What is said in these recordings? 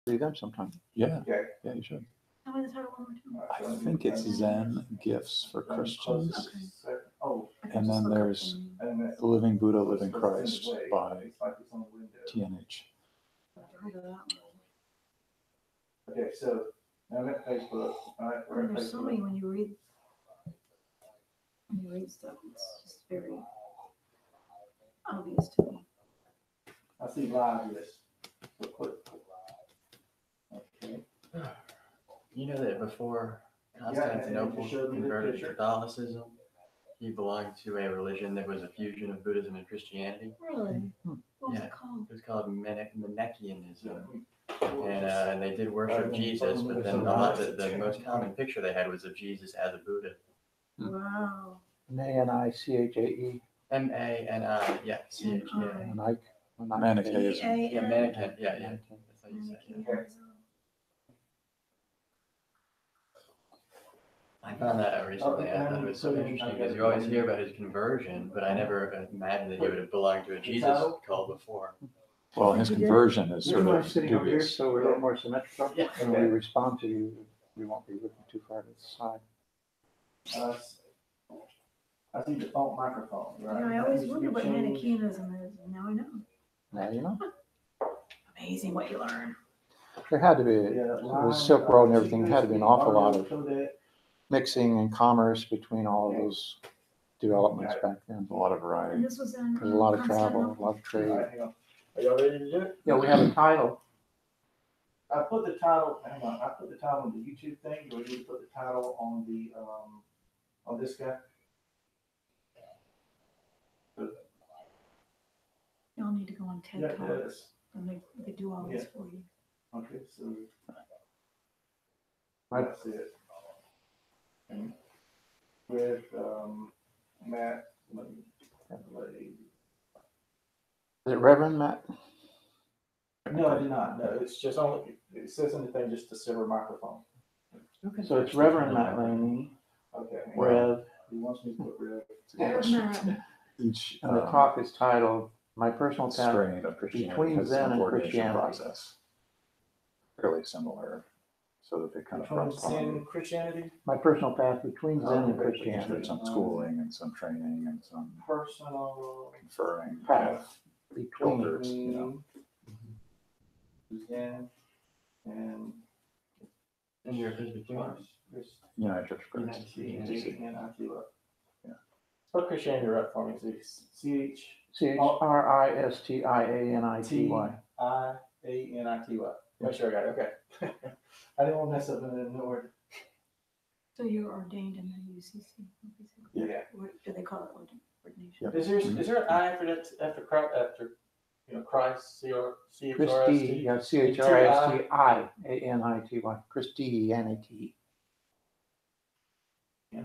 read them sometime. Yeah, Okay. yeah, you should. Tell me the title one more time. I think it's Zen Gifts for Christians. Okay. Oh, I can And just then look up there's the name. and that's. The Living Buddha, so it's Living in Christ the way. by It's like it's on the window. TNH. I've heard of that one. Okay, so I'm at Facebook. All right, we're at There's so many Facebook. when you read stuff, it's just very obvious to me. I see live list. So click. Okay. You know that before Yeah, and Constantinople you showed me the converted to picture. Catholicism, he belonged to a religion that was a fusion of Buddhism and Christianity. Really? What was Yeah. it called? It was called Manichaeism. And they did worship Jesus, but then the most common picture they had was of Jesus as a Buddha. Wow. Manichae. M-A-N-I, yeah, C-H-E-A. Manichaeism. Yeah, Manichaeism, yeah. That's how you say it. I found that out recently. I thought it was so interesting because you always hear about his conversion, but I never imagined that he would have belonged to a Jesus cult before. Well, his conversion is sort We're of sitting over here, dubious. so we're a little more symmetrical. Yeah. When we respond to you, we won't be looking too far to the side. I see the phone microphone, right? Yeah, I always That needs to wondered be what changed. Manichaeism is, and now I know. Now you know. Amazing what you learn. There had to be, Yeah, with Silk Road and everything, there had to be an awful lot of mixing and commerce between all of those developments back then. A lot of And variety. this was in There's a lot of travel, a Constantinople? lot of trade. Hang on. Are y'all ready to do it? Yeah, we have a title. I put the title, hang on, I put the title on the YouTube thing, or we need to put the title on the, on this guy? Y'all need to go on TED Yeah, Talk, yes. and they do all this for you. Okay, so. Right. That's it. And with, Matt, Is it Reverend Matt? no, I did not, no, it's just only, it says in the thing, just the silver microphone. So it's Reverend Matt Laney, Okay. hang on. Rev, He wants me to put Rev. There's Matt. Each and the talk is titled "My Personal Path strain of Christianity Between has Zen some and ordination Christianity." process. Fairly similar, so that they kind of Between cross sin pollinate. and Christianity, My Personal Path Between Zen and Okay. Christianity." There's some schooling and some training and some personal. conferring. Path between. Filters, you know. Zen and. And you're a Presbyterian? United Church of Christ. UNIT. Yeah. Spell Christianity right for me, C-H. CHRISTIANITY. I-A-N-I-T-Y. Make sure I got it, okay. I didn't want to mess up in the word. So you're ordained in the UCC? Yeah. What do they call it? Ordination? Yep. Is there an I after that, after Christ, C-H-R-I-S-T? Christy, yeah, CHRISTIANITY. Christianity.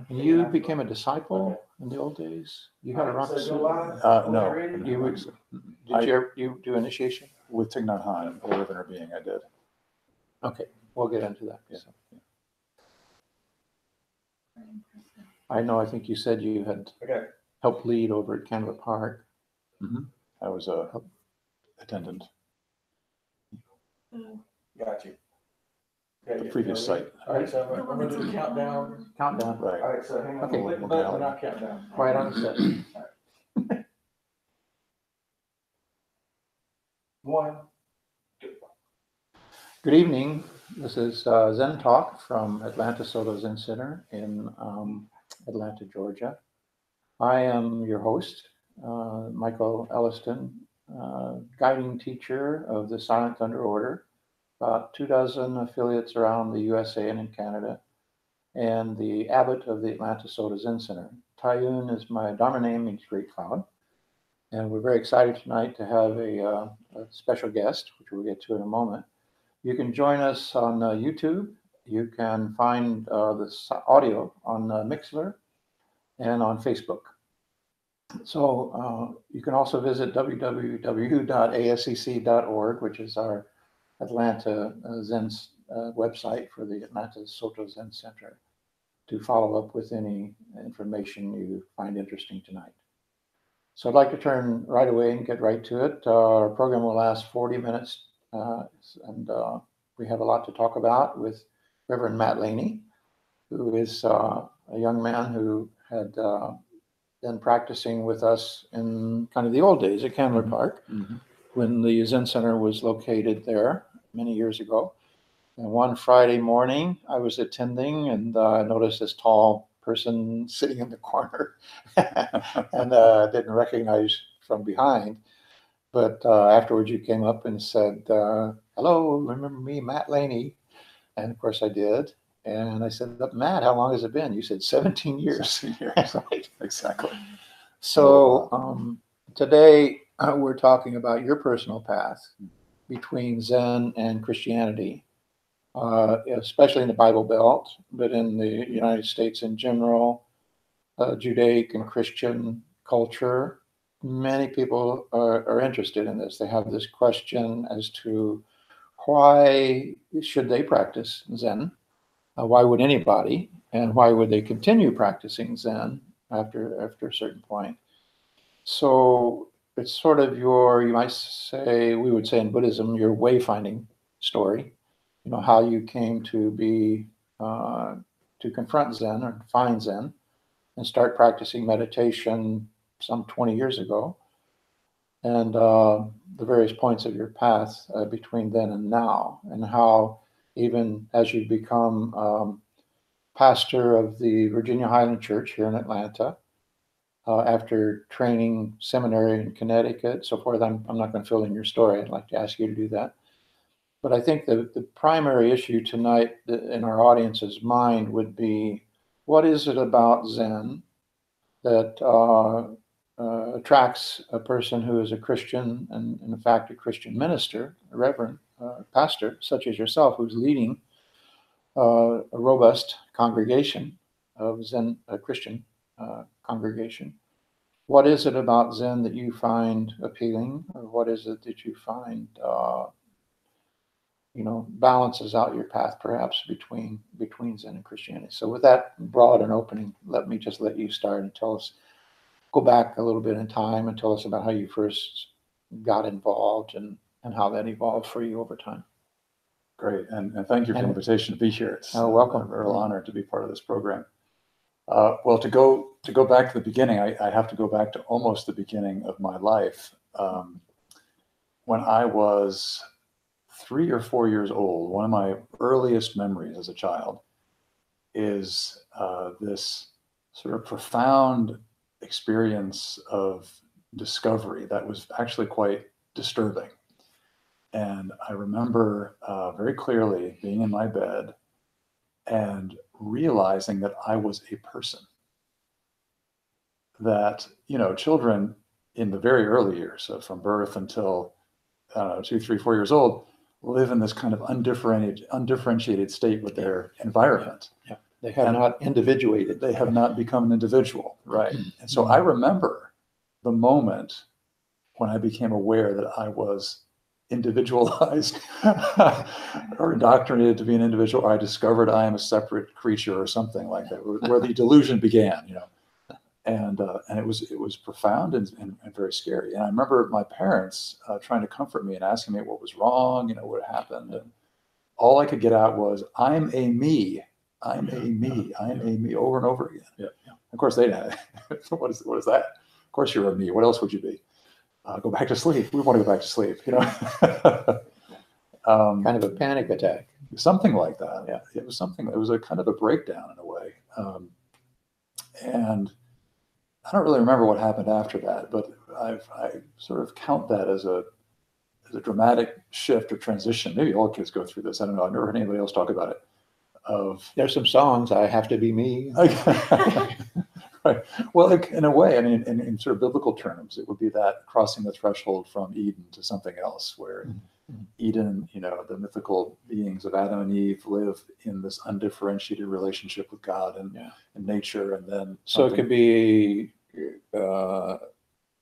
You became a disciple in the old days? You had a rock So go suit? live? No. Ready? You would- Did you do initiation? With Thich Nhat Hanh, or with Inner Being, I did. Okay, we'll get into that. Yeah. Very impressive. I know, I think you said you had Okay. helped lead over at Canada Park. I was a attendant, Got you. Okay, the yeah, previous yeah, site. All right, so The I'm one gonna that's do on the the countdown. corner. Countdown, All Right. right, so hang on, Okay. click the button and I'll count down. quiet on set. 1. Good evening. This is Zen Talk from Atlanta Soto Zen Center in Atlanta, Georgia. I am your host, Michael Elliston, guiding teacher of the Silent Thunder Order, about 24 affiliates around the USA and in Canada, and the abbot of the Atlanta Soto Zen Center. Tayun is my Dharma name, means great cloud. And we're very excited tonight to have a special guest, which we'll get to in a moment. You can join us on YouTube. You can find this audio on Mixler and on Facebook. So you can also visit www.ascc.org, which is our Atlanta Zen website for the Atlanta Soto Zen Center, to follow up with any information you find interesting tonight. So I'd like to turn right away and get right to it. Our program will last 40 minutes, and we have a lot to talk about with Reverend Matt Laney, who is a young man who had been practicing with us in kind of the old days at Candler Park, when the Zen Center was located there many years ago. And one Friday morning, I was attending, and I noticed this tall person sitting in the corner, and didn't recognize from behind. But afterwards, you came up and said, "Hello, remember me, Matt Laney?" And of course, I did. And I said, "Matt, how long has it been?" You said 17 years. 17 years. Right. Exactly. So today we're talking about your personal path between Zen and Christianity, especially in the Bible Belt, but in the United States in general, Judaic and Christian culture. Many people are interested in this. They have this question as to why should they practice Zen? Why would anybody? And why would they continue practicing Zen after a certain point? So it's sort of your, you might say, we would say in Buddhism, your wayfinding story. You know, how you came to be, to confront Zen or find Zen and start practicing meditation some 20 years ago. And the various points of your path between then and now, and how even as you become pastor of the Virginia Highland Church here in Atlanta, after training seminary in Connecticut, so forth. I'm not going to fill in your story. I'd like to ask you to do that. But I think the primary issue tonight in our audience's mind would be, what is it about Zen that attracts a person who is a Christian and, in fact, a Christian minister, a reverend pastor, such as yourself, who's leading a robust congregation of Zen, a Christian congregation. What is it about Zen that you find appealing, or what is it that you find, balances out your path, perhaps between Zen and Christianity? So, with that broad an opening, let me just let you start and tell us. Go back a little bit in time and tell us about how you first got involved and how that evolved for you over time. Great, and thank you for the invitation to be here. It's welcome. A real honor to be part of this program. Well, to go back to the beginning, I have to go back to almost the beginning of my life. When I was 3 or 4 years old, one of my earliest memories as a child is this sort of profound experience of discovery that was actually quite disturbing. And I remember very clearly being in my bed and realizing that I was a person. That, children in the very early years, so from birth until 2, 3, 4 years old, live in this kind of undifferentiated state with their environment. Yeah. They have not individuated. They have not become an individual, right? And so I remember the moment when I became aware that I was individualized or indoctrinated to be an individual, or I discovered I am a separate creature or something like that, where the delusion began, And it was profound and very scary. And I remember my parents trying to comfort me and asking me what was wrong, what happened. And all I could get out was, "I'm a me. I'm a me. I'm a me," over and over again. Yeah. Of course, they didn't. What is that? Of course, you're a me. What else would you be? Go back to sleep. We want to go back to sleep. Kind of a panic attack. Something like that. Yeah. It was something. It was a kind of a breakdown in a way. And I don't really remember what happened after that, but I sort of count that as a dramatic shift or transition. Maybe all kids go through this. I don't know. I've never heard anybody else talk about it. There's some songs, "I Have to Be Me." Right. Well, in a way, I mean, in sort of biblical terms, it would be that crossing the threshold from Eden to something else, where Eden, the mythical beings of Adam and Eve live in this undifferentiated relationship with God and nature, and then So it could be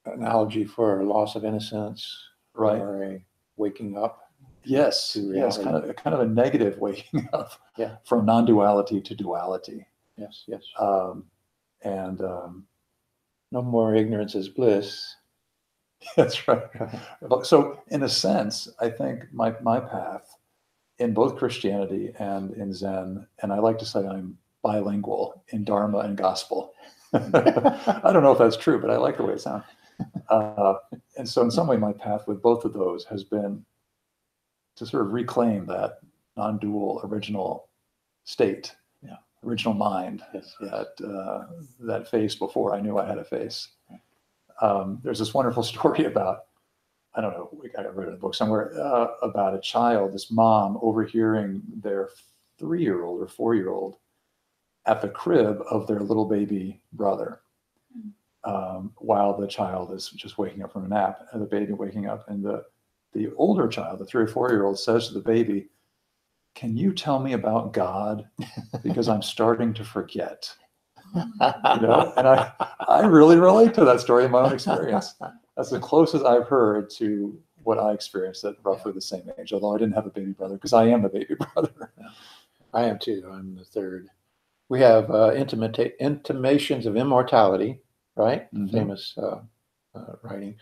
analogy for a loss of innocence, right, or a waking up. Yes, to yes, reality. kind of a negative waking up Yeah. from non-duality to duality. Yes. No more ignorance is bliss. That's right. So in a sense, I think my path in both Christianity and in Zen, and I like to say I'm bilingual in Dharma and Gospel. I don't know if that's true, but I like the way it sounds. And so in some way, my path with both of those has been to sort of reclaim that non-dual original state, original mind that face before I knew I had a face. There's this wonderful story about, I don't know, I read it in a book somewhere, about a child, this mom overhearing their 3-year-old or 4-year-old at the crib of their little baby brother, while the child is just waking up from a nap, and the baby waking up, and the older child, the 3 or 4-year-old, says to the baby, "Can you tell me about God? Because I'm starting to forget." And I really relate to that story in my own experience. That's the closest I've heard to what I experienced at roughly the same age, although I didn't have a baby brother, because I am the baby brother. I am too. I'm the third. We have Intimations of Immortality, right? Mhm. Famous writing.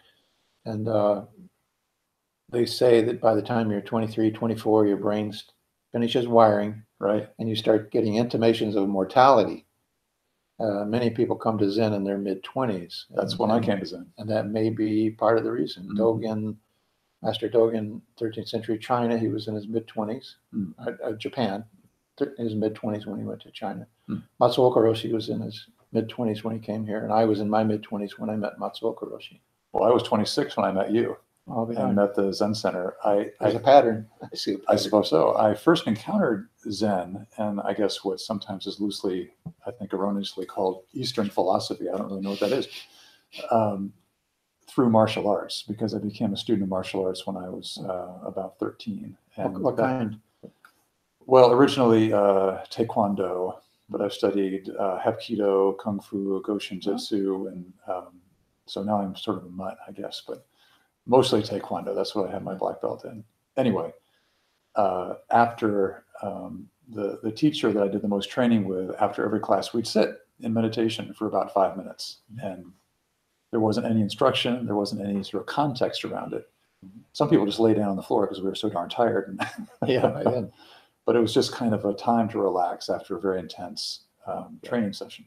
And they say that by the time you're 23, 24, your brain finishes wiring, Right. and you start getting intimations of mortality. Many people come to Zen in their mid-20s. That's when I came to Zen. And that may be part of the reason. Mhm. Dogen, Master Dogen, 13th century China, he was in his mid-20s. Japan, in his mid-20s when he went to China. Matsuoka Roshi was in his mid-20s when he came here, and I was in my mid-20s when I met Matsuoka Roshi. Well, I was 26 when I met you and met the Zen Center. There's a pattern. I see a pattern. I suppose so. I first encountered Zen, and I guess what sometimes is loosely, I think erroneously called Eastern philosophy, I don't really know what that is, through martial arts, because I became a student of martial arts when I was about 13. And What kind? Well, originally Taekwondo, but I've studied Hapkido, Kung Fu, Goshin Jitsu, and so now I'm sort of a mutt, I guess, but mostly Taekwondo. That's what I have my black belt in. Anyway, after the teacher that I did the most training with, after every class, we'd sit in meditation for about 5 minutes, and there wasn't any instruction, there wasn't any sort of context around it. Some people just lay down on the floor because we were so darn tired. Yeah. But it was just kind of a time to relax after a very intense training session.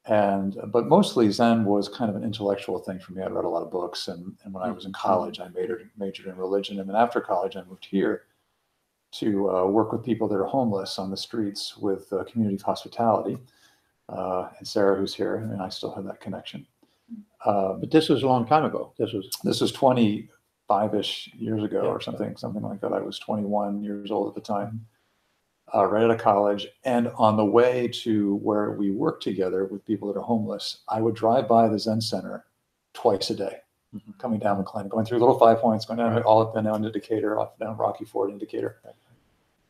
But mostly Zen was kind of an intellectual thing for me. I read a lot of books, and when I was in college, I majored in religion. And then after college, I moved here to work with people that are homeless on the streets with community hospitality. And Sarah, who's here, and I still have that connection. But this was a long time ago. This was 25-ish years ago or something like that. I was 21 years old at the time, right out of college. And on the way to where we worked together with people that are homeless, I would drive by the Zen Center twice a day, coming down McLean, going through Little 5 Points, going down all up and down to Decatur, off down Rocky Ford in Decatur.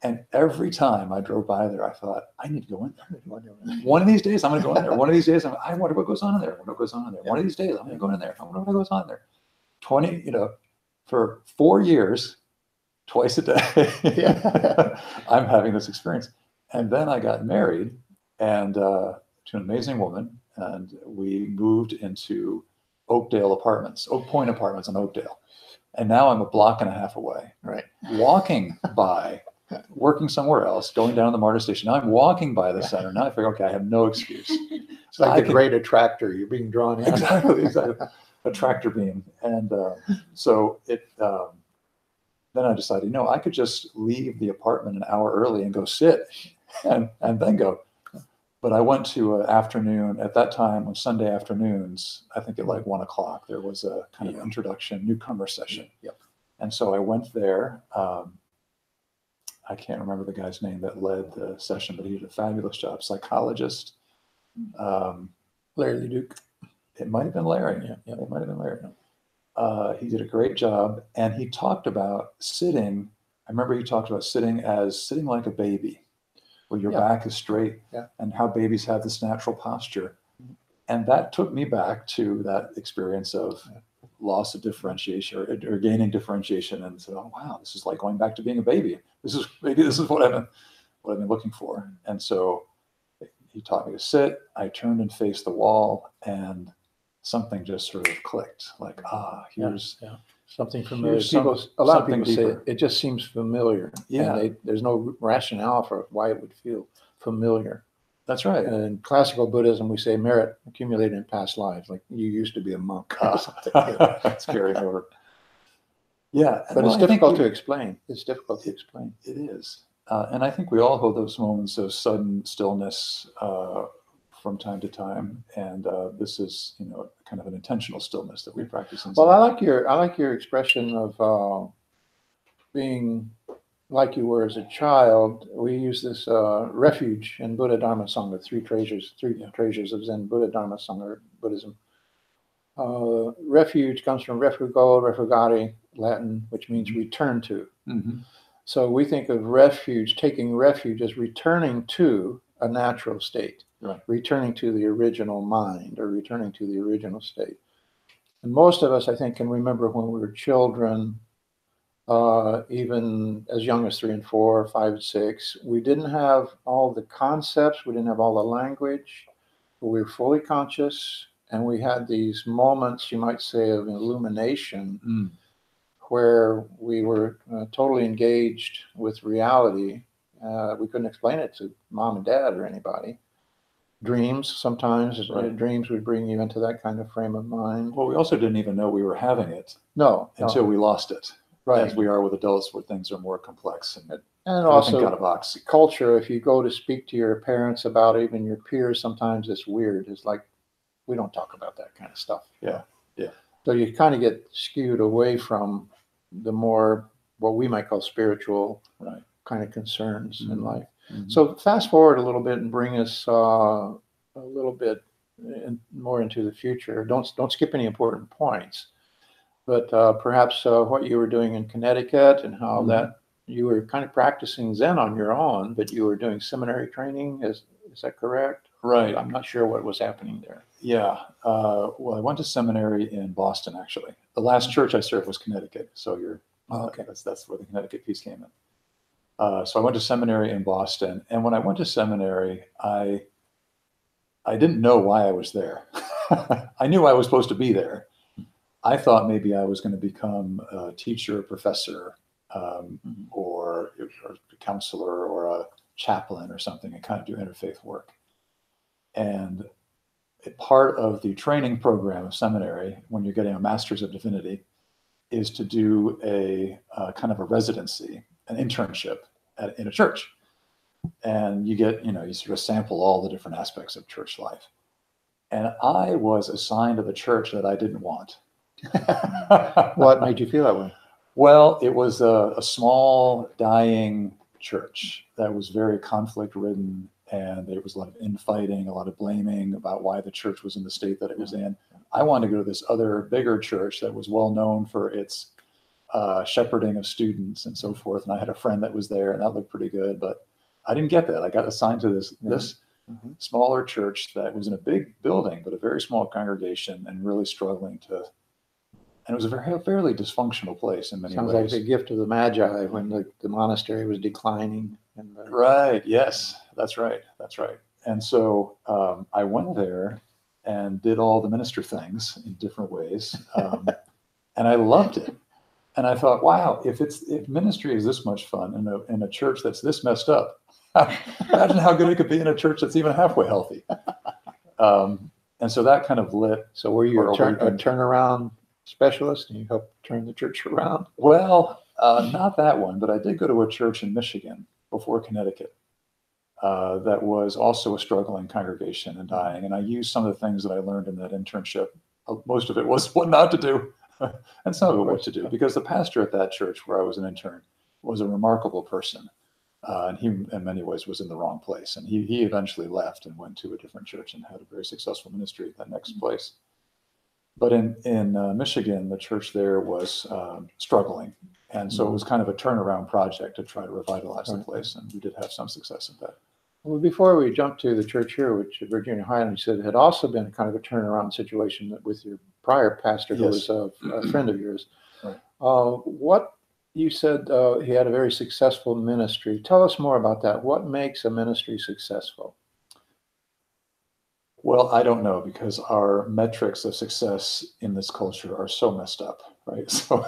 And every time I drove by there, I thought, I need to go in there. One of these days, I'm going to go in there. One of these days, I wonder what goes on in there. I wonder what goes on in there. One of these days, I'm going to go in there. I wonder what goes on there. For 4 years, twice a day, I'm having this experience. And then I got married and to an amazing woman, and we moved into Oak Point Apartments in Oakdale. And now I'm a block and a half away. Right. Walking by, working somewhere else, going down to the MARTA station. Now I'm walking by the center. Now I figure, okay, I have no excuse. It's like the great attractor. You're being drawn in. Exactly. A tractor beam. And so then I decided, I could just leave the apartment an hour early and go sit and then go. But I went to an afternoon at that time on Sunday afternoons, I think at like 1 o'clock, there was a kind of introduction, newcomer session. Yep. And so I went there. I can't remember the guy's name that led the session, but he did a fabulous job. Psychologist. Larry Duke. It might have been Larry. Yeah, it might have been Larry. He did a great job. And he talked about sitting. I remember he talked about sitting like a baby, where your back is straight, and how babies have this natural posture. And that took me back to that experience of loss of differentiation or gaining differentiation, and said, oh, wow, this is like going back to being a baby. This is what I've been looking for. And so he taught me to sit. I turned and faced the wall, and something just sort of clicked, like, here's Something familiar. Here's some- A lot of something people say deeper. it just seems familiar. Yeah. And there's no rationale for why it would feel familiar. That's right. And in classical Buddhism, we say merit accumulated in past lives, like you used to be a monk or something. It's carrying over. Yeah, But well, it's I think difficult to we- explain. It's difficult to explain. It is. And I think we all hold those moments of sudden stillness from time to time. And this is, kind of an intentional stillness that we practice in Well, Zen. I like your expression of being like you were as a child. We use this refuge in Buddha Dharma Sangha, three treasures of Zen Buddha Dharma Sangha Buddhism. Refuge comes from refugo, refugare, Latin, which means return to. Mm-hmm. So we think of refuge, taking refuge as returning to a natural state, Right. returning to the original mind or returning to the original state. And most of us, I think, can remember when we were children, even as young as 3 and 4, 5 and 6, we didn't have all the concepts, we didn't have all the language, but we were fully conscious, and we had these moments, you might say, of illumination, Mm. where we were totally engaged with reality. We couldn't explain it to mom and dad or anybody. Dreams, sometimes Right. dreams would bring you into that kind of frame of mind. Well, we also didn't even know we were having it No, until we lost it. right. As we are with adults, where things are more complex and And everything also got a box. culture, if you go to speak to your parents about it, even your peers, sometimes it's weird. It's like, we don't talk about that kind of stuff. Yeah, yeah. So you kind of get skewed away from the more, what we might call spiritual Right. kind of concerns in Mhm. life. Mhm. So fast forward a little bit and bring us a little bit more into the future. Don't skip any important points, but perhaps what you were doing in Connecticut and how Mhm. that you were kind of practicing Zen on your own, but you were doing seminary training. Is that correct? Right. I'm not sure what was happening there. Yeah. Well, I went to seminary in Boston, actually. The last church I served was Connecticut. So Okay. that's where the Connecticut piece came in. So I went to seminary in Boston. And when I went to seminary, I didn't know why I was there. I knew I was supposed to be there. I thought maybe I was going to become a teacher, a professor, or a counselor or a chaplain or something and kind of do interfaith work. And part of the training program of seminary, when you're getting a master's of divinity, is to do a kind of a residency, an internship in a church. And you get, you sort of sample all the different aspects of church life. And I was assigned to the church that I didn't want. What made you feel that way? Well, it was a small, dying church that was very conflict-ridden, and there was a lot of infighting, a lot of blaming about why the church was in the state that it was in. I wanted to go to this other, bigger church that was well known for its shepherding of students and so forth. And I had a friend that was there, and that looked pretty good, but I didn't get that. I got assigned to this Mhm. smaller church that was in a big building, but a very small congregation, and really struggling to. And it was a fairly dysfunctional place in many Sounds like ways. the gift of the Magi when the monastery was declining. And Right. Yes, that's right. That's right. And so I went there and did all the minister things in different ways, and I loved it. And I thought, wow, if ministry is this much fun in a church that's this messed up, imagine how good it could be in a church that's even halfway healthy. And so that kind of lit. So were you Or a we- turnaround specialist and you helped turn the church around? Well, not that one, but I did go to a church in Michigan before Connecticut that was also a struggling congregation and dying. And I used some of the things that I learned in that internship. Most of it was what not to do, and some of it what to do, because the pastor at that church where I was an intern was a remarkable person. And he, in many ways, was in the wrong place. And he eventually left and went to a different church and had a very successful ministry at that next place. But in Michigan, the church there was struggling. And so it was kind of a turnaround project to try to revitalize the place. And we did have some success at that. Well, before we jump to the church here, which at Virginia Highland, you said had also been kind of a turnaround situation with your prior pastor, who Yes. was a friend of yours. Right. What you said he had a very successful ministry. Tell us more about that. What makes a ministry successful? Well, I don't know, because our metrics of success in this culture are so messed up right? So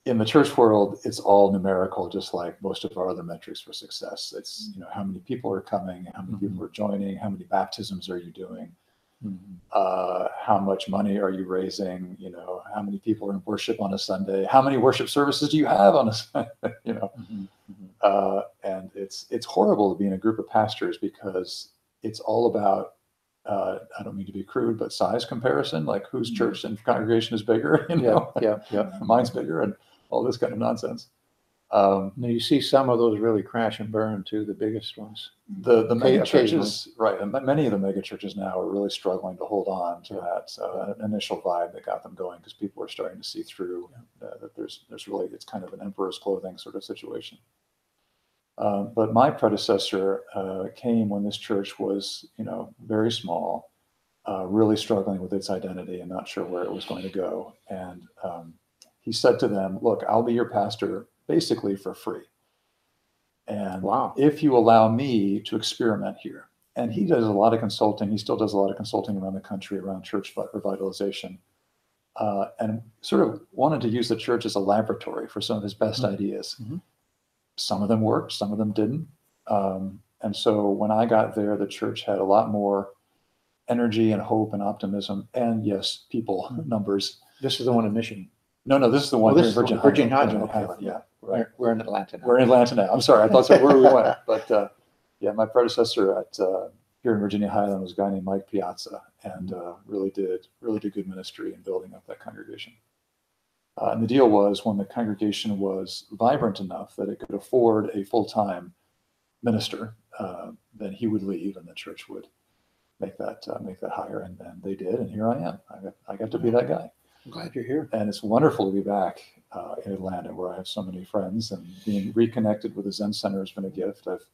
in the church world, it's all numerical, just like most of our other metrics for success. It's, you know, how many people are coming, how many people are joining, how many baptisms are you doing, how much money are you raising, you know, how many people are in worship on a Sunday, how many worship services do you have on a Sunday, you know. And it's horrible to be in a group of pastors because it's all about, I don't mean to be crude, but size comparison, like whose church and congregation is bigger, you know. Yeah. Mine's bigger, and all this kind of nonsense. Now you see some of those really crash and burn too, the biggest ones. The mega churches, right, and many of the mega churches now are really struggling to hold on to that initial vibe that got them going, because people are starting to see through that there's really, it's kind of an emperor's clothing sort of situation. But my predecessor came when this church was, you know, very small, really struggling with its identity and not sure where it was going to go. And he said to them, "Look, I'll be your pastor basically for free. And if you allow me to experiment here," and he does a lot of consulting. He still does a lot of consulting around the country around church revitalization, and sort of wanted to use the church as a laboratory for some of his best ideas. Some of them worked, some of them didn't. And so when I got there, the church had a lot more energy and hope and optimism, and yes, people numbers. This is the one in Michigan. No, this is the one this here in is the Virginia Highland. Highland, yeah. Right. We're in Atlanta now. We're in Atlanta now. I'm sorry, I thought that's where we went. But yeah, my predecessor at here in Virginia Highland was a guy named Mike Piazza, and really did good ministry in building up that congregation. And the deal was, when the congregation was vibrant enough that it could afford a full-time minister, then he would leave, and the church would make that hire, and they did, and here I am. I got to be that guy. I'm glad you're here. And it's wonderful to be back in Atlanta, where I have so many friends, and being reconnected with the Zen Center has been a gift. I've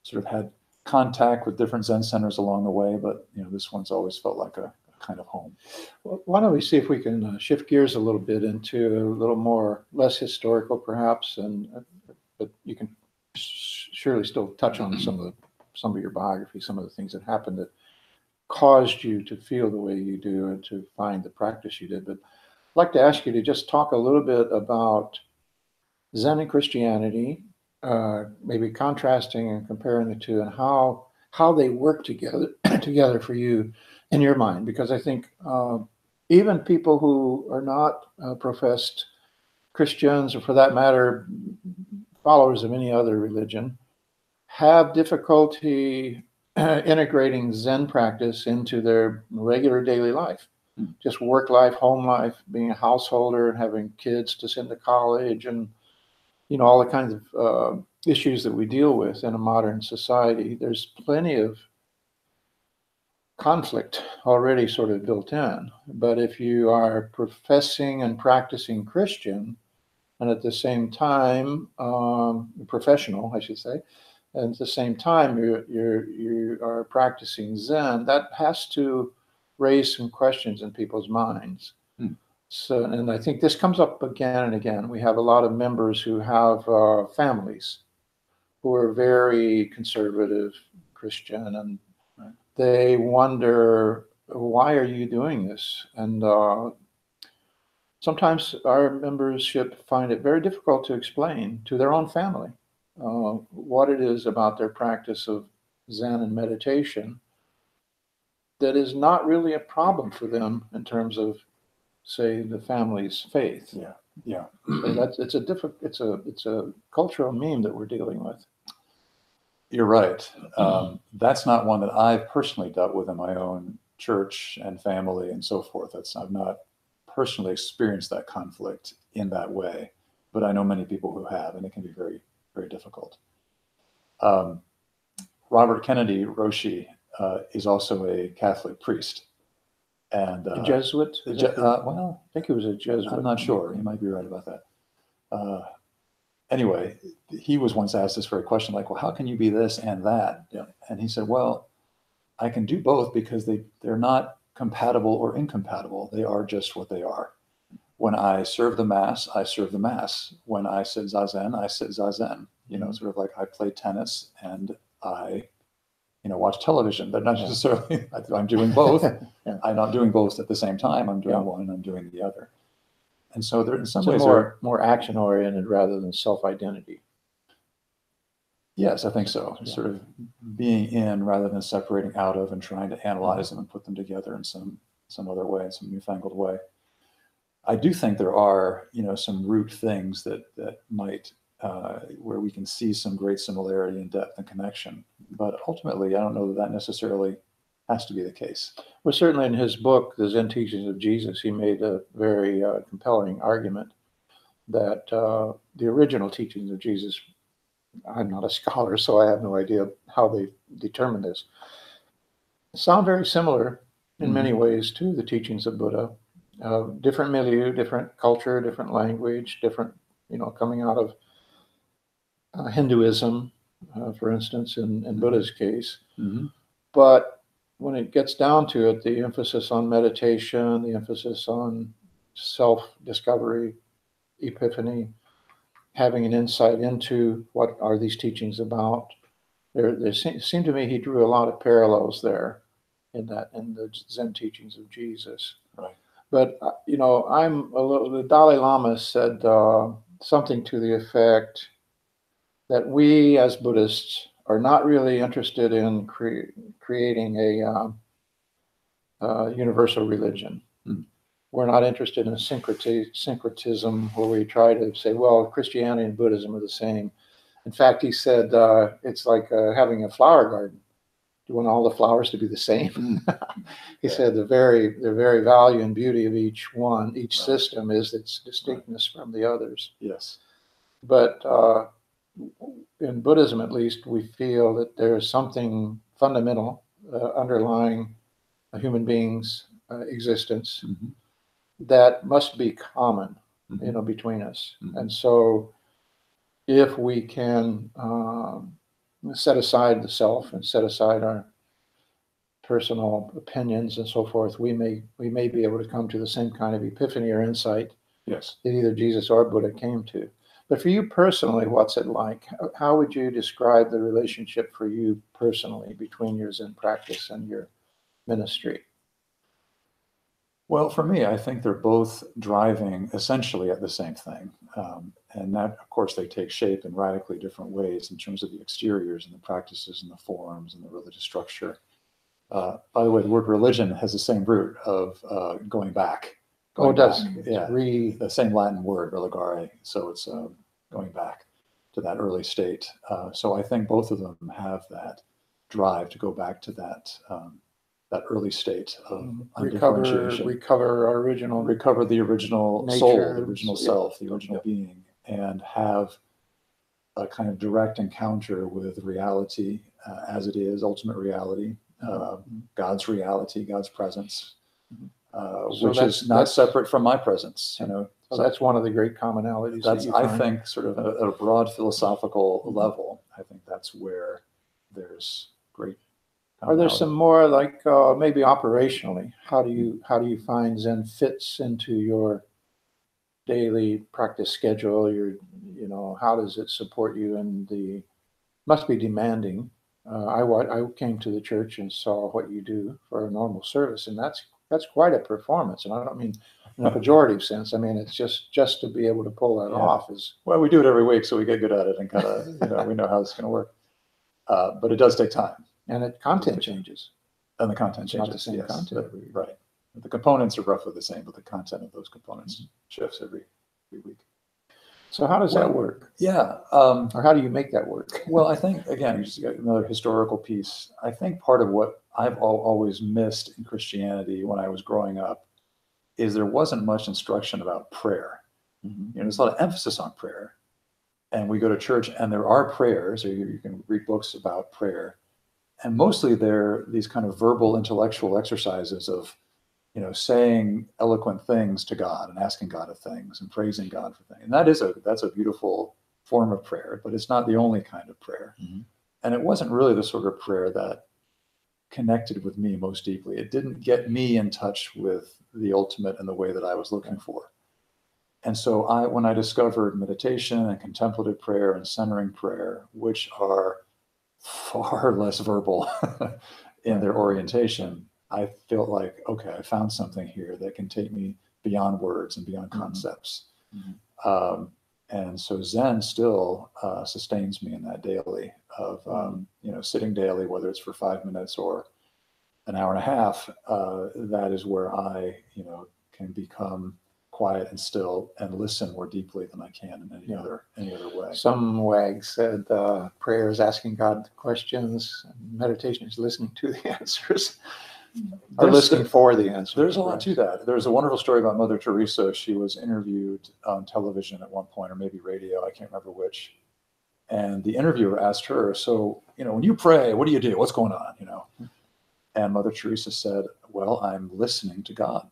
sort of had contact with different Zen centers along the way, but you know, this one's always felt like a kind of home. Well, why don't we see if we can shift gears a little bit into a little more, less historical perhaps, and but you can surely still touch on some of your biography, some of the things that happened that caused you to feel the way you do and to find the practice you did. But I'd like to ask you to just talk a little bit about Zen and Christianity, maybe contrasting and comparing the two, and how they work together for you in your mind. Because I think even people who are not professed Christians, or for that matter, followers of any other religion, have difficulty integrating Zen practice into their regular daily life. Just work life, home life, being a householder and having kids to send to college, and you know, all the kinds of issues that we deal with in a modern society. There's plenty of conflict already sort of built in. But if you are professing and practicing Christian, and at the same time, professional, I should say, and at the same time you are practicing Zen, that has to raise some questions in people's minds. So, and I think this comes up again and again. We have a lot of members who have families who are very conservative Christian, and they wonder, why are you doing this? And sometimes our membership find it very difficult to explain to their own family what it is about their practice of Zen and meditation that is not really a problem for them in terms of, say, the family's faith. Yeah. So it's a cultural meme that we're dealing with. You're right. That's not one that I've personally dealt with in my own church and family and so forth. I've not personally experienced that conflict in that way, but I know many people who have, and it can be very, very difficult. Robert Kennedy Roshi is also a Catholic priest. And a Jesuit? Well, I think he was a Jesuit. I'm not sure. You might be right about that. Anyway, he was once asked this very question, like, well, how can you be this and that? Yeah. And he said, well, I can do both because they're not compatible or incompatible. They are just what they are. When I serve the Mass, I serve the Mass. When I sit Zazen, I sit Zazen. You know, sort of like I play tennis and I, watch television. They're not necessarily, I'm doing both. Yeah. I'm not doing both at the same time. I'm doing Yeah. one and I'm doing the other. And so there, in some So ways, more action oriented rather than self-identity. yes, I think so. Yeah. Sort of being in rather than separating out of and trying to analyze them and put them together in some other way, in some newfangled way. I do think there are, some root things that might, where we can see some great similarity and depth and connection. But ultimately, I don't know that necessarily has to be the case. Well, certainly in his book, The Zen Teachings of Jesus, he made a very compelling argument that the original teachings of Jesus, I'm not a scholar, so I have no idea how they determined this, sound very similar in many ways to the teachings of Buddha. Different milieu, different culture, different language, different, coming out of Hinduism, for instance, in Buddha's case. Mm-hmm. But when it gets down to it, the emphasis on meditation, the emphasis on self-discovery, epiphany, having an insight into what are these teachings about, there seemed to me he drew a lot of parallels there in the Zen teachings of Jesus. Right. But the Dalai Lama said something to the effect that we as Buddhists are not really interested in creating a universal religion. Mm. We're not interested in syncretism where we try to say, well, Christianity and Buddhism are the same. In fact, he said it's like having a flower garden. Do you want all the flowers to be the same? He said the very value and beauty of each system is its distinctness from the others. Yes. But in Buddhism, at least, we feel that there's something fundamental underlying a human being's existence that must be common, between us. And so, if we can set aside the self and set aside our personal opinions and so forth, we may be able to come to the same kind of epiphany or insight Yes. that either Jesus or Buddha came to. But for you personally, what's it like? How would you describe the relationship for you personally between your Zen practice and your ministry? Well, for me, I think they're both driving essentially at the same thing. And that, of course, they take shape in radically different ways in terms of the exteriors and the practices and the forms and the religious structure. By the way, the word religion has the same root of going back. Oh, it does. Yeah, the same Latin word, religare. So it's going back to that early state. So I think both of them have that drive to go back to that early state of undifferentiation. Recover our original. Recover the original nature, soul, the original yeah. self, the original being, and have a kind of direct encounter with reality as it is, ultimate reality, God's reality, God's presence. So which is not separate from my presence, So that's one of the great commonalities. That's, I think, sort of at a broad philosophical level. I think that's where there's great. Are there some more like maybe operationally? How do you find Zen fits into your daily practice schedule? How does it support you? And must be demanding. I came to the church and saw what you do for a normal service, and that's quite a performance. And I don't mean in a pejorative sense. I mean, it's just to be able to pull that off is. Well, we do it every week, so we get good at it and kind of, we know how it's going to work. But it does take time. And content changes. And the content changes. Not the same content. Right. The components are roughly the same, but the content of those components shifts every week. So how does that work? Yeah. Or how do you make that work? Well, I think, again, you just got another historical piece. I think part of what I've always missed in Christianity when I was growing up is there wasn't much instruction about prayer. There's a lot of emphasis on prayer. And we go to church and there are prayers, or you can read books about prayer. And mostly they're these kind of verbal intellectual exercises of, saying eloquent things to God and asking God of things and praising God for things. And that's a beautiful form of prayer, but it's not the only kind of prayer. And it wasn't really the sort of prayer that connected with me most deeply. It didn't get me in touch with the ultimate in the way that I was looking for. And so when I discovered meditation and contemplative prayer and centering prayer, which are far less verbal in their orientation, I felt like, okay, I found something here that can take me beyond words and beyond concepts. And so Zen still sustains me in that daily of, sitting daily, whether it's for 5 minutes or an hour and a half. That is where I, can become quiet and still and listen more deeply than I can in any other way. Some wags said prayer is asking God questions, and meditation is listening to the answers. Or listening for the answers. There's a lot to that. There's a wonderful story about Mother Teresa. She was interviewed on television at one point, or maybe radio, I can't remember which. And the interviewer asked her, so, when you pray, what do you do? What's going on, And Mother Teresa said, well, I'm listening to God.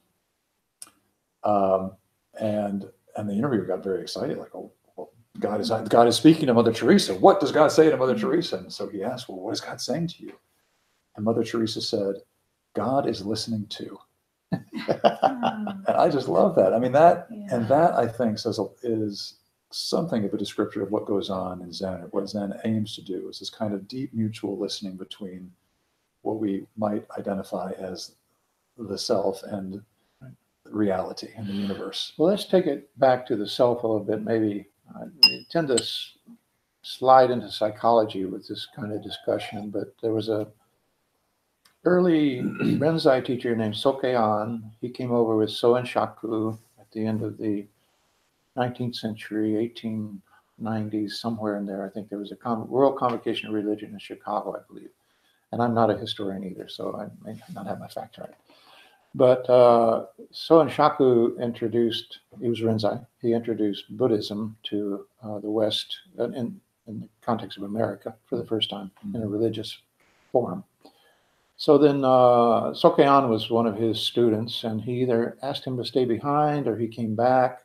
And the interviewer got very excited, like, oh, well, God is speaking to Mother Teresa. What does God say to Mother Teresa? And so he asked, well, what is God saying to you? And Mother Teresa said, God is listening too. And I just love that. I mean, that I think is something of a descriptor of what goes on in Zen, or what Zen aims to do, is this kind of deep mutual listening between what we might identify as the self and reality and the universe. Well, let's take it back to the self a little bit. Maybe we tend to slide into psychology with this kind of discussion, but there was a early Rinzai teacher named Sokean. He came over with Soen Shaku at the end of the 19th century, 1890s, somewhere in there. I think there was a World Convocation of Religion in Chicago, I believe. And I'm not a historian either, so I may not have my facts right. But Soen Shaku introduced, he was Rinzai, he introduced Buddhism to the West in the context of America for the first time in a religious forum. So then Sokean was one of his students, and he either asked him to stay behind or he came back,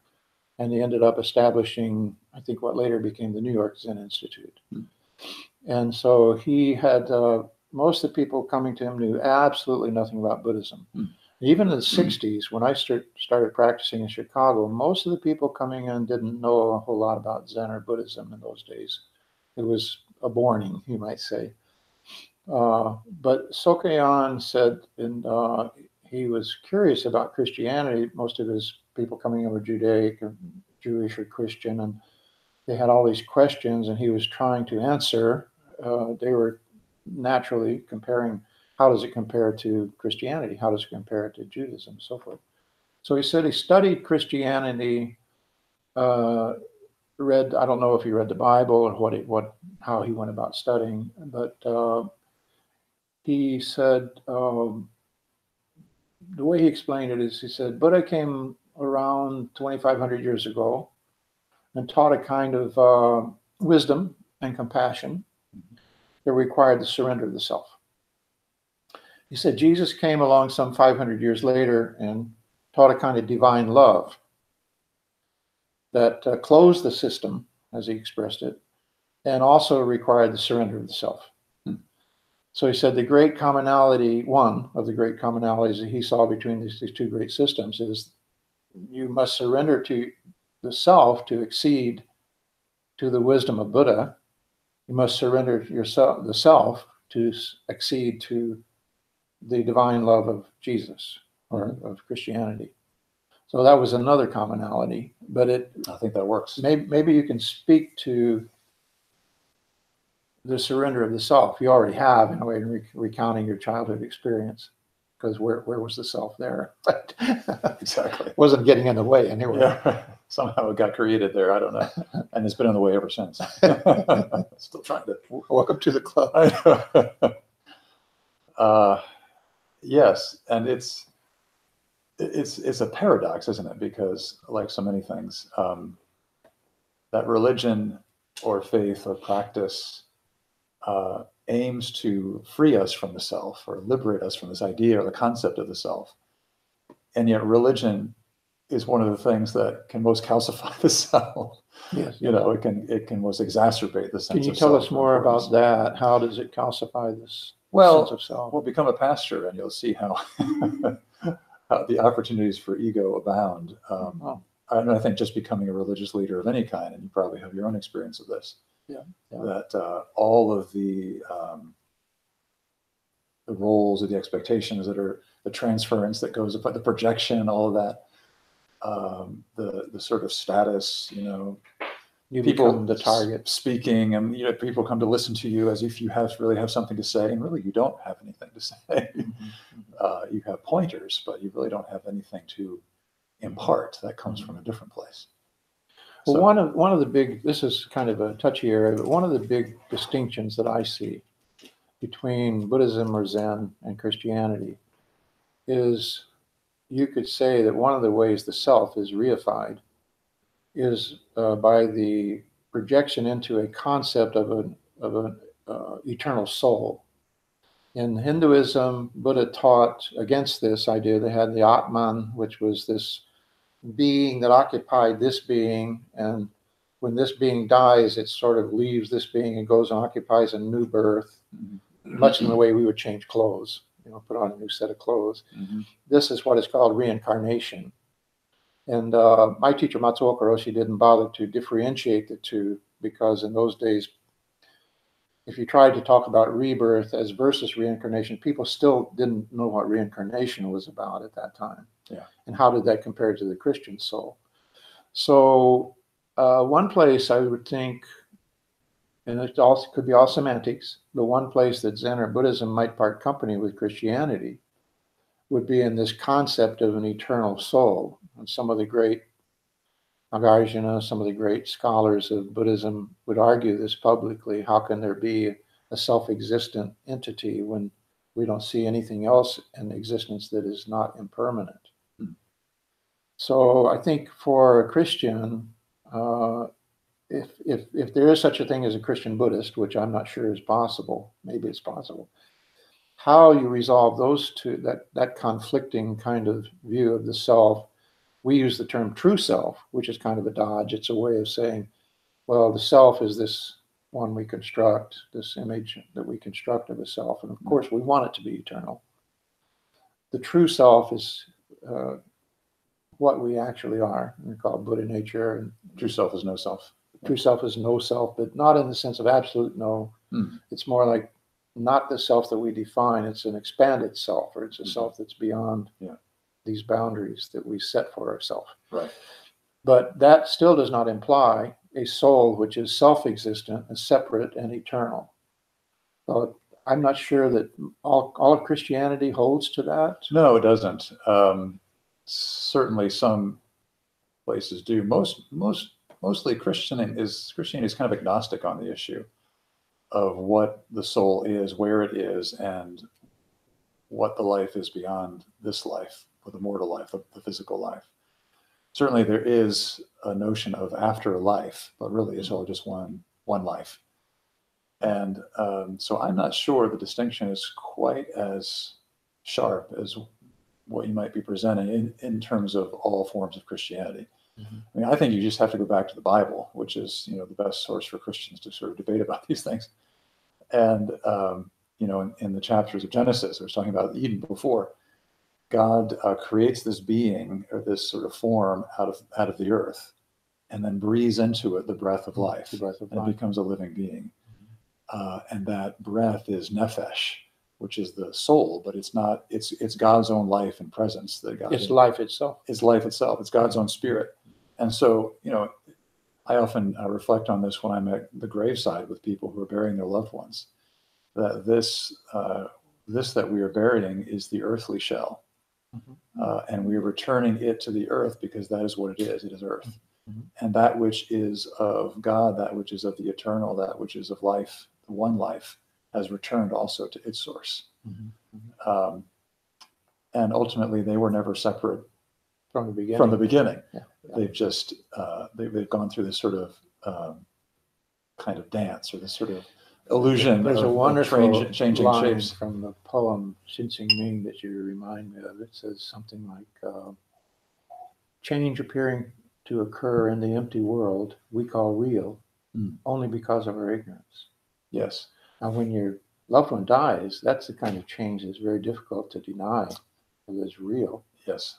and he ended up establishing, I think, what later became the New York Zen Institute. And so he had, most of the people coming to him knew absolutely nothing about Buddhism. Even in the 60s, when I started practicing in Chicago, most of the people coming in didn't know a whole lot about Zen or Buddhism in those days. It was a warning, you might say. But Sokean said, and he was curious about Christianity. Most of his people coming in were Judaic or Jewish or Christian, and they had all these questions, and he was trying to answer. They were naturally comparing, how does it compare to Christianity? How does it compare to Judaism, and so forth. So he said he studied Christianity, read, I don't know if he read the Bible or how he went about studying, but he said, the way he explained it is, he said, Buddha came around 2,500 years ago and taught a kind of wisdom and compassion that required the surrender of the self. He said Jesus came along some 500 years later and taught a kind of divine love that closed the system, as he expressed it, and also required the surrender of the self. So he said the great commonality, one of the great commonalities that he saw between these two great systems is you must surrender to the self to accede to the wisdom of Buddha. You must surrender yourself, the self, to accede to the divine love of Jesus or of Christianity. So that was another commonality, but I think that works. Maybe you can speak to the surrender of the self. You already have, in a way, in recounting your childhood experience, because where was the self there? Exactly. Wasn't getting in the way anyway. Yeah. Somehow it got created there. I don't know. And it's been in the way ever since. Still trying to. Welcome to the club. Yes. And it's a paradox, isn't it? Because like so many things, that religion or faith or practice aims to free us from the self or liberate us from this idea or the concept of the self. And yet religion is one of the things that can most calcify the self. Yes. It can most exacerbate the sense of self. Can you tell us more about that? How does it calcify this sense of self? Well, become a pastor and you'll see how, how the opportunities for ego abound. And I think just becoming a religious leader of any kind, and you probably have your own experience of this, Yeah. Yeah. That all of the roles or the expectations that are the transference that goes about the projection, all of that, the sort of status, You people become the target. speaking, and people come to listen to you as if you really have something to say, and really you don't have anything to say. Mm-hmm. You have pointers, but you really don't have anything to impart. That comes from a different place. Well, So, one of the big, this is kind of a touchy area, but one of the big distinctions that I see between Buddhism or Zen and Christianity is, you could say that one of the ways the self is reified is by the projection into a concept of an eternal soul. In Hinduism, Buddha taught against this idea. They had the Atman, which was this being that occupied this being, and when this being dies, it sort of leaves this being and goes and occupies a new birth, much in the way we would change clothes, put on a new set of clothes. This is what is called reincarnation. And my teacher, Matsuoka Roshi, didn't bother to differentiate the two, because in those days, if you tried to talk about rebirth as versus reincarnation, people still didn't know what reincarnation was about at that time. Yeah. And how did that compare to the Christian soul? So one place I would think, and it also could be all semantics, the one place that Zen or Buddhism might part company with Christianity would be in this concept of an eternal soul. And some of the great Nagarjuna, some of the great scholars of Buddhism would argue this publicly. How can there be a self-existent entity when we don't see anything else in existence that is not impermanent? So I think for a Christian, if there is such a thing as a Christian Buddhist, which I'm not sure is possible, maybe it's possible, how you resolve those two, that conflicting kind of view of the self. We use the term true self, which is kind of a dodge. It's a way of saying, well, the self is this one we construct, this image that we construct of a self. And of course, we want it to be eternal. The true self is what we actually are. We call Buddha nature. And true self is no self. True self is no self, but not in the sense of absolute no. It's more like not the self that we define. It's an expanded self, or it's a self that's beyond these boundaries that we set for ourselves. Right. But that still does not imply a soul which is self-existent and separate and eternal. So I'm not sure that all of Christianity holds to that. No, it doesn't. Certainly some places do. Mostly Christianity is kind of agnostic on the issue of what the soul is, where it is, and what the life is beyond this life, or the mortal life, the physical life. Certainly there is a notion of afterlife, but really it's all just one life. And so I'm not sure the distinction is quite as sharp as what you might be presenting in terms of all forms of Christianity. I mean, I think you just have to go back to the Bible, which is, the best source for Christians to sort of debate about these things. And, in the chapters of Genesis, I was talking about Eden before, God creates this being, or this sort of form out of the earth, and then breathes into it the breath of life. And it becomes a living being. And that breath is nephesh, which is the soul, but it's not, it's God's own life and presence. It's life itself. It's life itself. It's God's own spirit. And so, I often reflect on this when I'm at the graveside with people who are burying their loved ones, that this that we are burying is the earthly shell. And we are returning it to the earth because that is what it is. It is earth. And that which is of God, that which is of the eternal, that which is of life, the one life, has returned also to its source. And ultimately, they were never separate from the beginning. Yeah. They've just they've gone through this sort of kind of dance, or this sort of illusion. There's a wonderful changing line shapes from the poem Shinsing Ming that you remind me of. It says something like, change appearing to occur in the empty world we call real, only because of our ignorance. Yes. Now, when your loved one dies, that's the kind of change that's very difficult to deny that is real. Yes.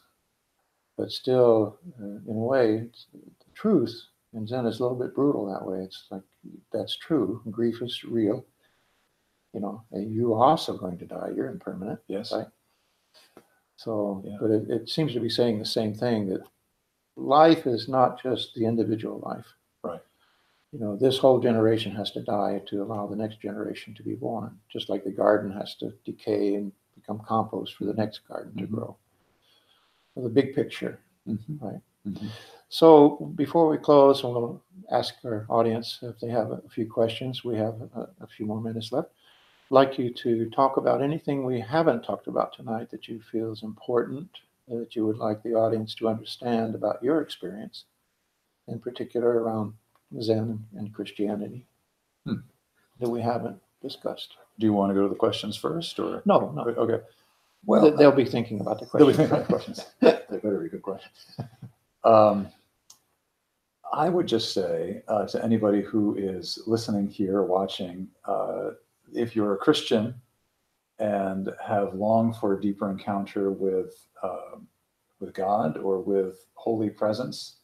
But still, in a way, the truth in Zen is a little bit brutal that way. It's like that's true. Grief is real. And you are also going to die. You're impermanent. Yes. Right. So, Yeah. but it seems to be saying the same thing, that life is not just the individual life. Right. This whole generation has to die to allow the next generation to be born, just like the garden has to decay and become compost for the next garden to grow. So the big picture, right? So before we close, I'm going to ask our audience if they have a few questions. We have a few more minutes left. I'd like you to talk about anything we haven't talked about tonight that you feel is important, that you would like the audience to understand about your experience, in particular around Zen and Christianity, that we haven't discussed. Do you want to go to the questions first, or No. Okay. Well, They'll be thinking about the they'll be questions. thinking about questions. They better be good questions. I would just say to anybody who is listening here or watching, if you're a Christian and have longed for a deeper encounter with God or with holy presence,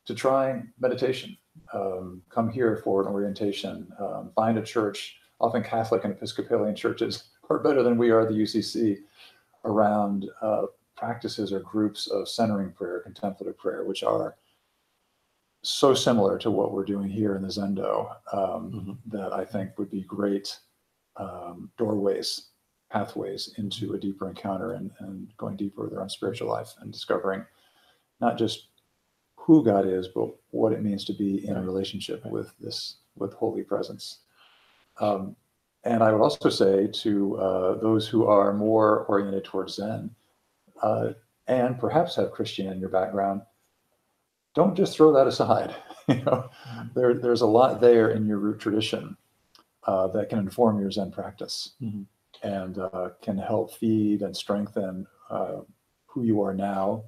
to try meditation. Come here for an orientation. Find a church. Often Catholic and Episcopalian churches are better than we are at the UCC around practices or groups of centering prayer, contemplative prayer, which are so similar to what we're doing here in the Zendo, that I think would be great doorways, pathways into a deeper encounter and going deeper with our own spiritual life and discovering not just who God is, but what it means to be in a relationship with holy presence. And I would also say to those who are more oriented towards Zen and perhaps have Christianity in your background, don't just throw that aside. There's a lot there in your root tradition that can inform your Zen practice and can help feed and strengthen who you are now,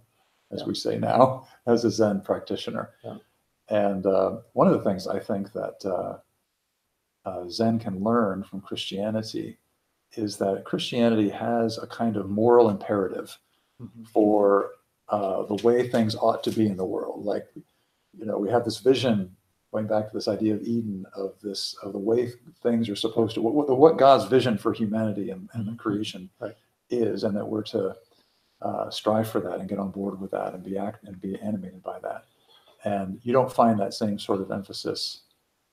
as we say now, as a Zen practitioner. Yeah. And one of the things I think that Zen can learn from Christianity is that Christianity has a kind of moral imperative for the way things ought to be in the world. Like, we have this vision going back to this idea of Eden, of the way things are supposed to, what God's vision for humanity and the creation is, and that we're to strive for that and get on board with that and be animated by that. And you don't find that same sort of emphasis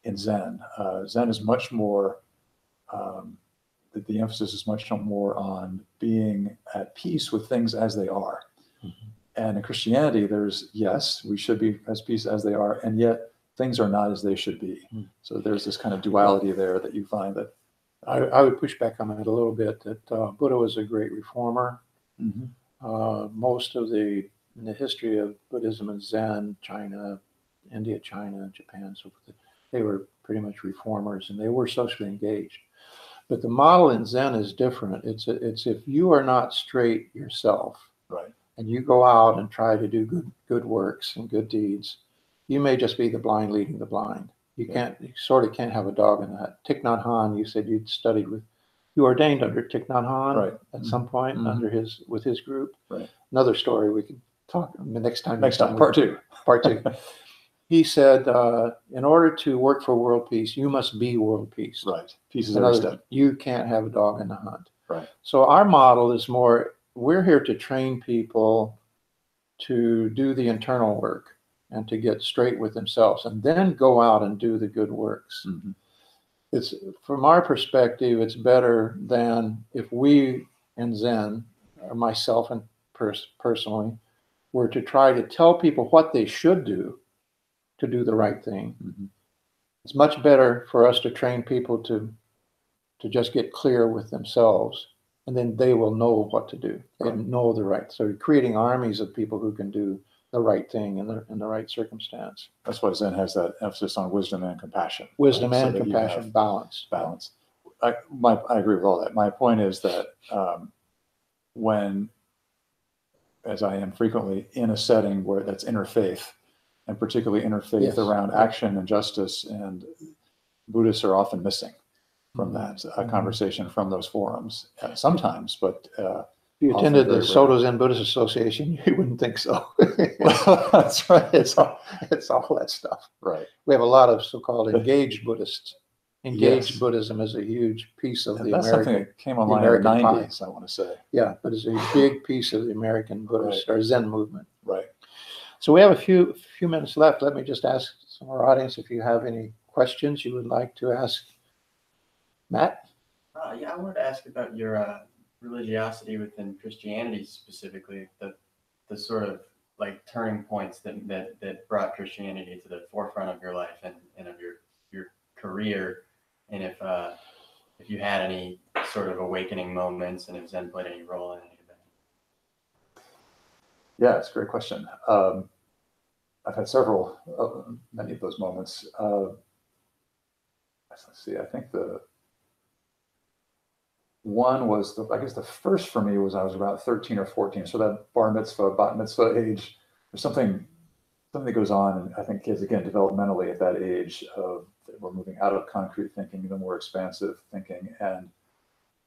in Zen. Zen is much more, the emphasis is much more on being at peace with things as they are. And in Christianity, yes, we should be as peace as they are, and yet things are not as they should be. So there's this kind of duality there that you find that. I would push back on it a little bit, that Buddha was a great reformer. Most of in the history of Buddhism and Zen, China, India, China, Japan, so forth, they were pretty much reformers, and they were socially engaged. But the model in Zen is different. It's if you are not straight yourself, and you go out and try to do good works and good deeds, you may just be the blind leading the blind. You sort of can't have a dog in that. Thich Nhat Hanh, you said you ordained under Thich Nhat Hanh at some point with his group. Another story we could talk next time. Part two. He said, in order to work for world peace, you must be world peace. Peace is every step. You can't have a dog in the hunt. Right. So our model is more, we're here to train people to do the internal work and to get straight with themselves, and then go out and do the good works. It's, from our perspective, it's better than if we in Zen, or myself and personally, were to try to tell people what they should do to do the right thing. It's much better for us to train people to just get clear with themselves, and then they will know what to do. They know the right. So creating armies of people who can do the right thing in the right circumstance. That's why Zen has that emphasis on wisdom and compassion. Wisdom and compassion, balance. I agree with all that. My point is that when, as I am frequently in a setting where that's interfaith, and particularly interfaith around action and justice, and Buddhists are often missing from that conversation, from those forums sometimes, but If you Often attended the very rare. Soto Zen Buddhist Association, you wouldn't think so. That's right. It's all that stuff. Right. We have a lot of so-called engaged Buddhists. Engaged Yes. Buddhism is a huge piece of And the that's something American. that came online in the American pie. 90s, I want to say. Yeah, but it's a big piece of the American Buddhist or Zen movement. Right. So we have a few minutes left. Let me just ask some of our audience if you have any questions you would like to ask Matt. Yeah, I wanted to ask about your religiosity within Christianity specifically, the sort of like turning points that brought Christianity to the forefront of your life and of your career, and if you had any sort of awakening moments and if Zen played any role in any of that. Yeah, it's a great question. I've had several, many of those moments. Let's see, I think the one was, I guess the first for me was I was about 13 or 14. So that bar mitzvah, bat mitzvah age, there's something that goes on. And I think kids, again, developmentally at that age of, we're moving out of concrete thinking into more expansive thinking. And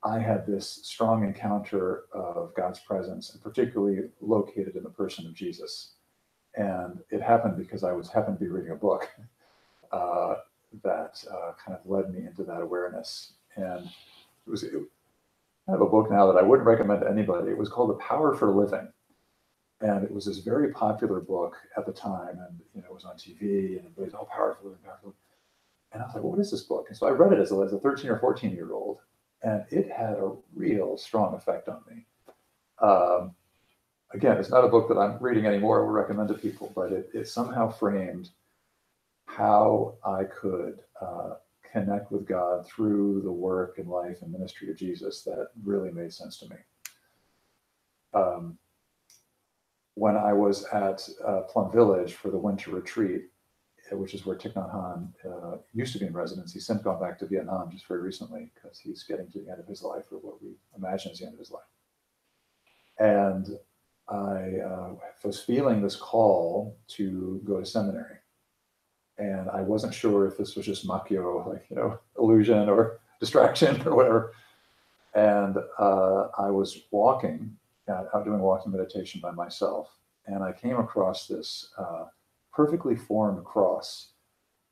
I had this strong encounter of God's presence, and particularly located in the person of Jesus. And it happened because I happened to be reading a book that kind of led me into that awareness. And I have a book now that I wouldn't recommend to anybody. It was called The Power for Living. And it was this very popular book at the time. And, it was on TV and everybody's, oh, Power for Living, Power for Living. And I was like, well, what is this book? And so I read it as a 13 or 14-year-old. And it had a real strong effect on me. Again, it's not a book that I'm reading anymore or would recommend to people, but it somehow framed how I could connect with God through the work and life and ministry of Jesus that really made sense to me. When I was at Plum Village for the winter retreat, which is where Thich Nhat Hanh used to be in residence, he's since gone back to Vietnam just very recently because he's getting to the end of his life, or what we imagine is the end of his life. And I was feeling this call to go to seminary. And I wasn't sure if this was just makyo, illusion or distraction or whatever. And I was walking, out doing walking meditation by myself. And I came across this perfectly formed cross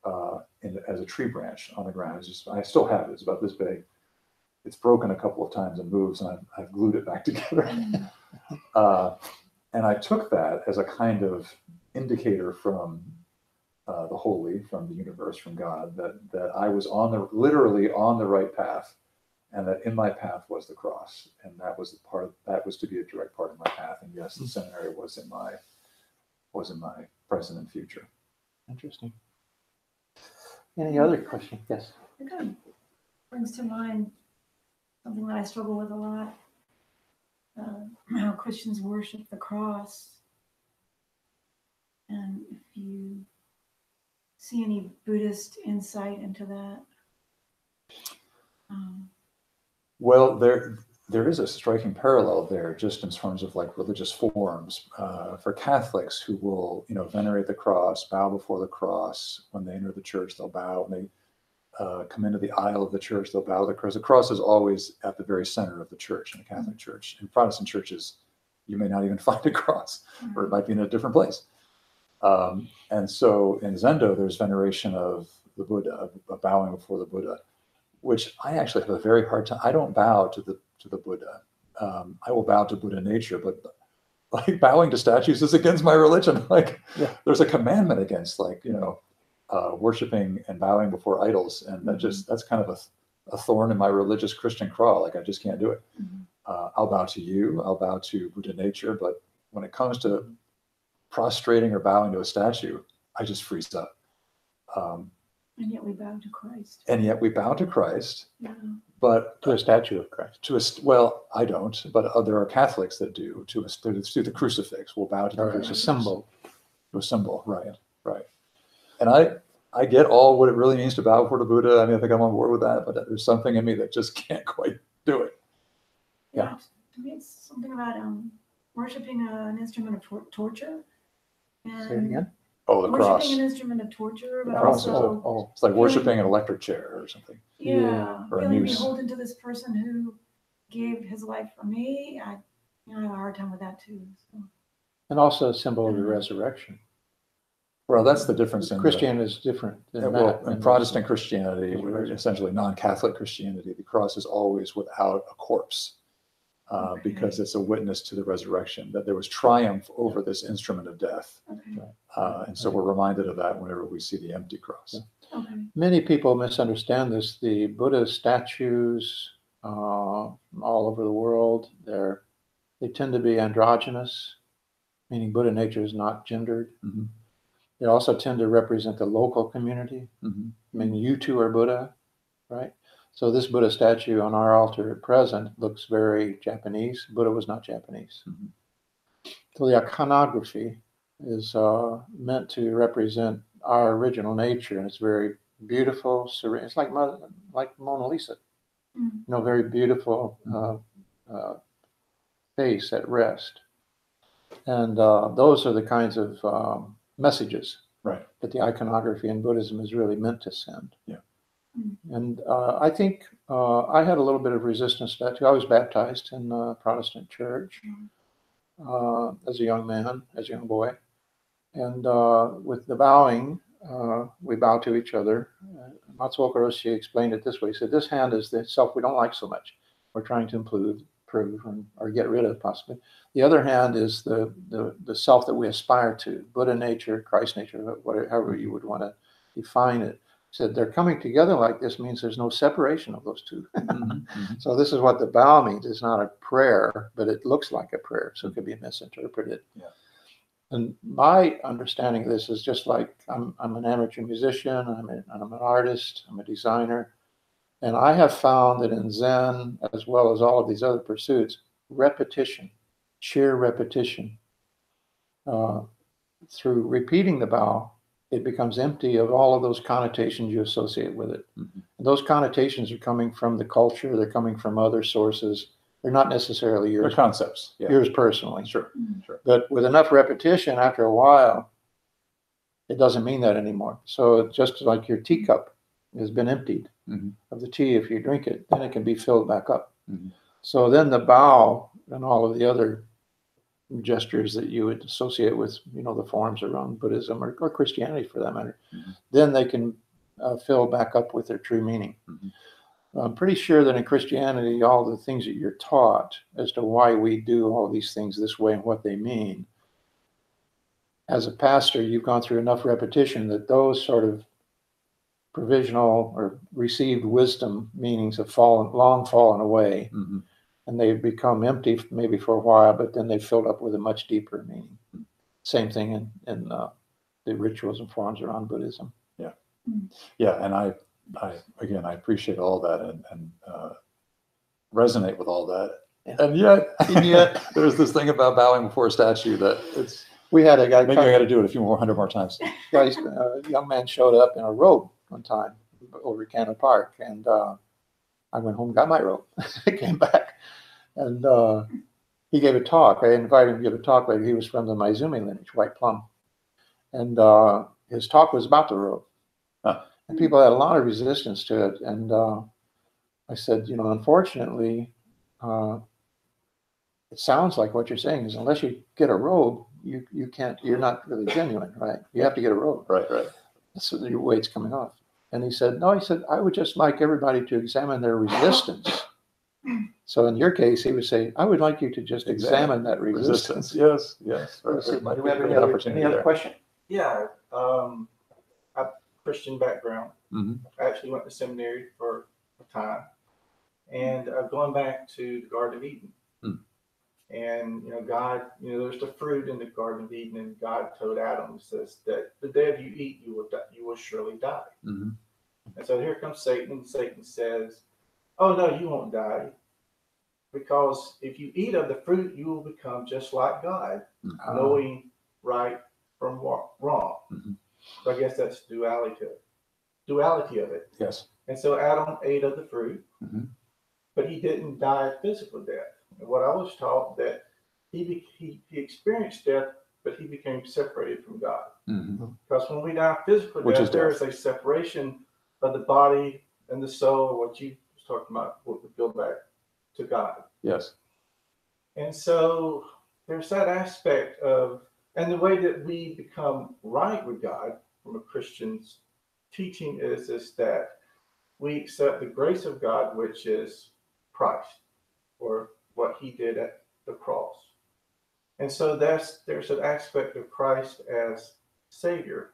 as a tree branch on the ground. I still have it. It's about this big. It's broken a couple of times and moves, and I've glued it back together. And I took that as a kind of indicator from the holy, from the universe, from God, that I was literally on the right path, and that in my path was the cross, and that was to be a direct part of my path. And yes, the seminary was in my present and future. Interesting. Any other question? Yes. It kind of brings to mind something that I struggle with a lot. How Christians worship the cross. And if you see any Buddhist insight into that. Well, there is a striking parallel there, just in terms of like religious forms. For Catholics who will, venerate the cross, bow before the cross. When they enter the church, they'll bow. When they come into the aisle of the church, they'll bow to the cross. The cross is always at the very center of the church in the Catholic Church. In Protestant churches, you may not even find a cross, or it might be in a different place. And so in Zendo, there's veneration of the Buddha, of bowing before the Buddha, which I actually have a very hard time. I don't bow to the Buddha. I will bow to Buddha nature, but like bowing to statues is against my religion. There's a commandment against worshiping and bowing before idols, and that's kind of a thorn in my religious Christian crawl. I just can't do it. I'll bow to you. I'll bow to Buddha nature, but when it comes to prostrating or bowing to a statue, I just freeze up. And yet we bow to Christ. Yeah. But to a statue of Christ. Well, I don't, but there are Catholics that do. To the crucifix, we'll bow to the crucifix. A symbol. To a symbol, right. And I get all what it really means to bow before the Buddha. I think I'm on board with that, but there's something in me that just can't quite do it. Yeah. To me, it's something about worshiping an instrument of torture. And Say it again. Oh, the cross. Worshiping an instrument of torture, but Cross. also It's like worshiping an electric chair or something. yeah, Or a feeling noose. beholden to this person who gave his life for me. I have a hard time with that too. So. And also a symbol of the resurrection. Well, that's the difference in Christianity is different than well, that. in Protestant Christianity, Resurrection. essentially non-Catholic Christianity, the cross is always without a corpse. Because it's a witness to the resurrection, that there was triumph over this instrument of death. Okay. And so we're reminded of that whenever we see the empty cross. Okay. Many people misunderstand this. The Buddha statues all over the world, they tend to be androgynous, meaning Buddha nature is not gendered. Mm-hmm. They also tend to represent the local community. Mm-hmm. I mean, you two are Buddha, right? So this Buddha statue on our altar at present looks very Japanese. Buddha was not Japanese. Mm-hmm. So the iconography is meant to represent our original nature, and it's very beautiful, serene. It's like Mona Lisa, Mm-hmm. Very beautiful face at rest. And those are the kinds of messages Right. that the iconography in Buddhism is really meant to send. Yeah. And I think I had a little bit of resistance to that too. I was baptized in a Protestant church as a young man, as a young boy. And with the bowing, we bow to each other. Matsuoka Roshi explained it this way. He said, this hand is the self we don't like so much. We're trying to improve or get rid of possibly. The other hand is the self that we aspire to, Buddha nature, Christ nature, whatever, however you would want to define it. Said they're coming together like this means there's no separation of those two. Mm-hmm. So this is what the bow means. It's not a prayer, but it looks like a prayer, so it could be misinterpreted. Yeah. And my understanding of this is just like I'm an amateur musician, I'm an artist, I'm a designer, and I have found that in Zen, as well as all of these other pursuits, repetition, sheer repetition, through repeating the bow, it becomes empty of all of those connotations you associate with it. Mm-hmm. And those connotations are coming from the culture, they're coming from other sources. They're not necessarily yours. They're concepts. Yeah. Yours personally. Sure. Sure. But with enough repetition, after a while, it doesn't mean that anymore. So just like your teacup has been emptied of the tea, if you drink it, then it can be filled back up. Mm-hmm. So then the bow and all of the other gestures that you would associate with, the forms around Buddhism or Christianity for that matter, then they can fill back up with their true meaning. Mm-hmm. I'm pretty sure that in Christianity, all the things that you're taught as to why we do all these things this way and what they mean, as a pastor, you've gone through enough repetition that those sort of provisional or received wisdom meanings have long fallen away. Mm-hmm. And they've become empty maybe for a while, but then they've filled up with a much deeper meaning. Same thing in the rituals and forms around Buddhism. Yeah. Yeah. And I appreciate all that and resonate with all that. Yeah. And yet there's this thing about bowing before a statue that we had a guy. Maybe I got to do it a few more times. A young man showed up in a robe one time over at Cannon Park, and I went home and got my robe. I came back, and he gave a talk. I invited him to give a talk later. He was from the Maizumi lineage, White Plum, and his talk was about the robe. And people had a lot of resistance to it. And I said, unfortunately, it sounds like what you're saying is unless you get a robe, you can't, you're not really genuine, right? You have to get a robe. Right. That's your weight's coming off. And he said, no, I would just like everybody to examine their resistance. So in your case, he would say, I would like you to just examine that resistance. Yes. Do we have any other question? Yeah. Christian background. Mm-hmm. I actually went to seminary for a time, and going back to the Garden of Eden, and God, there's the fruit in the Garden of Eden, and God told Adam, says that the day you eat, you will surely die. Mm-hmm. And so here comes Satan, and Satan says, "Oh no, you won't die, because if you eat of the fruit, you will become just like God, knowing right from wrong." Mm-hmm. So I guess that's duality of it. Yes. And so Adam ate of the fruit, but he didn't die a physical death. And what I was taught that he experienced death, but he became separated from God. Mm-hmm. Because when we die physical death, there is a separation of the body and the soul, what you was talking about, what would go back to God. Yes. And so there's that aspect of, and the way that we become right with God from a Christian's teaching is that we accept the grace of God, which is Christ, or what he did at the cross. And so there's an aspect of Christ as Savior,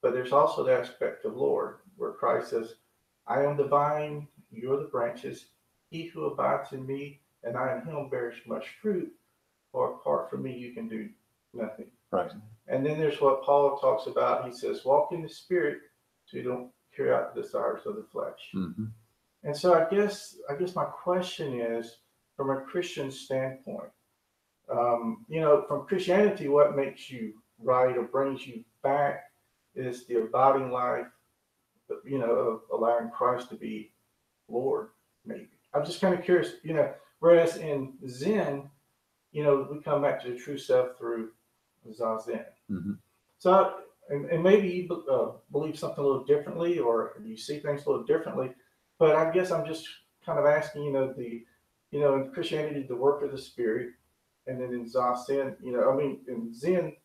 but there's also the aspect of Lord, where Christ says, I am the vine, you are the branches. He who abides in me and I in him bears much fruit, or apart from me you can do nothing. Right. And then there's what Paul talks about. He says, walk in the Spirit so you don't carry out the desires of the flesh. Mm-hmm. And so I guess my question is, from a Christian standpoint, from Christianity, what makes you right or brings you back is the abiding life, of allowing Christ to be Lord, maybe. I'm just kind of curious, whereas in Zen, we come back to the true self through Zazen. Mm-hmm. So, and maybe you believe something a little differently, or you see things a little differently, but I guess I'm just kind of asking, in Christianity, the work of the Spirit, and then in Zazen, in Zen,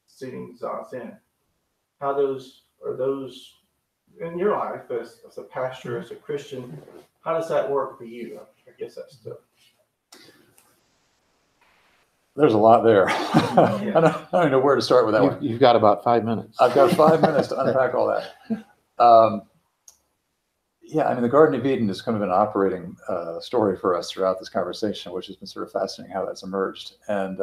seeing Zazen, how those in your life as a pastor, as a Christian, how does that work for you? I guess that's there's a lot there. I don't even know where to start with that one. You've got about 5 minutes. I've got 5 minutes to unpack all that. The Garden of Eden is kind of an operating story for us throughout this conversation, which has been sort of fascinating how that's emerged. And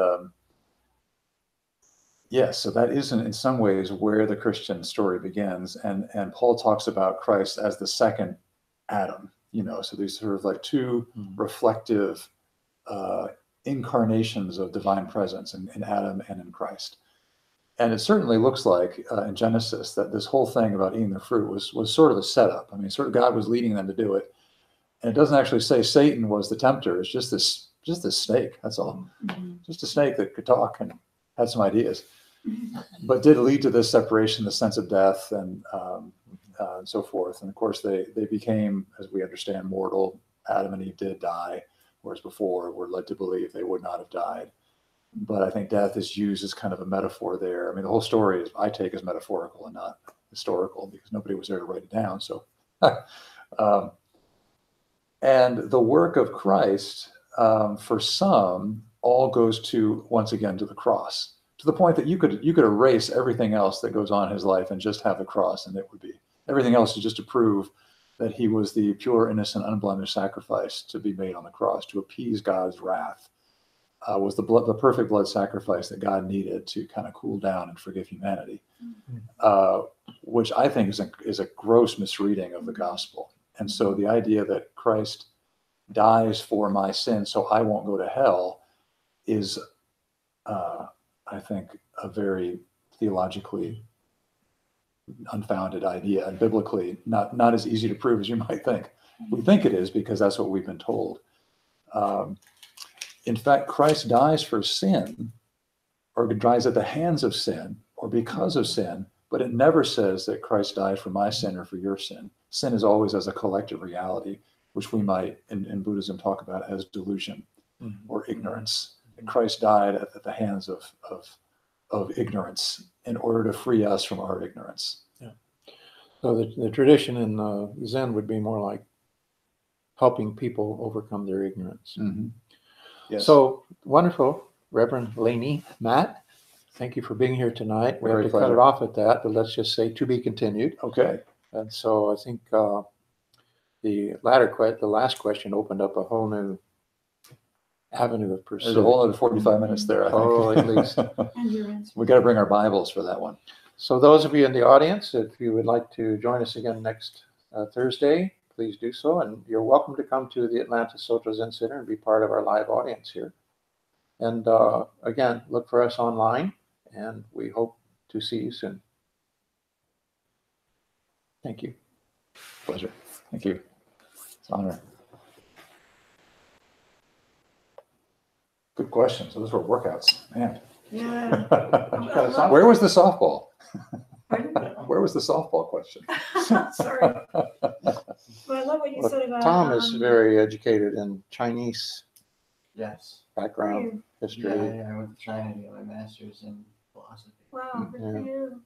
yes, so that is in some ways where the Christian story begins. And Paul talks about Christ as the second Adam, so these sort of like two reflective incarnations of divine presence in Adam and in Christ. And it certainly looks like in Genesis that this whole thing about eating the fruit was sort of a setup. Sort of God was leading them to do it. And it doesn't actually say Satan was the tempter. It's just this snake. That's all. Mm-hmm. Just a snake that could talk and had some ideas, but did lead to this separation, the sense of death, and so forth. And of course, they became, as we understand, mortal. Adam and Eve did die, whereas before we're led to believe they would not have died. But I think death is used as kind of a metaphor there. The whole story I take as metaphorical and not historical, because nobody was there to write it down. So, and the work of Christ, for some, all goes once again to the cross, to the point that you could erase everything else that goes on in his life and just have the cross, and it would be everything else is just to prove that he was the pure, innocent, unblemished sacrifice to be made on the cross to appease God's wrath. Was the perfect blood sacrifice that God needed to kind of cool down and forgive humanity, which I think is a gross misreading of the gospel. And so the idea that Christ dies for my sin so I won't go to hell is, I think, a very theologically unfounded idea, and biblically not as easy to prove as you might think. We think it is because that's what we've been told. In fact, Christ dies for sin, or dies at the hands of sin, or because of sin, but it never says that Christ died for my sin or for your sin. Sin is always as a collective reality, which we might in Buddhism talk about as delusion or ignorance. And Christ died at the hands of ignorance in order to free us from our ignorance. Yeah. So the tradition in Zen would be more like helping people overcome their ignorance. Mm-hmm. Yes. So wonderful, Reverend Laney, Matt. Thank you for being here tonight. We Very have to pleasure. cut it off at that, but let's just say to be continued. Okay. And so I think the last question opened up a whole new avenue of pursuit. There's a whole other 45 minutes there, I think. Oh, at least. And your answer. We got to bring our Bibles for that one. So those of you in the audience, if you would like to join us again next Thursday, please do so. And you're welcome to come to the Atlanta Soto Zen Center and be part of our live audience here. And again, look for us online, and we hope to see you soon. Thank you. Pleasure. Thank you. It's an honor. Good question. So those were workouts, man. Yeah. Where was the softball? Pardon? Where was the softball question? Sorry. Well, I love what you said about Tom is very educated in Chinese. Yes. background, you? history. Yeah, I went to China to get my master's in philosophy. Wow, good Yeah. for you.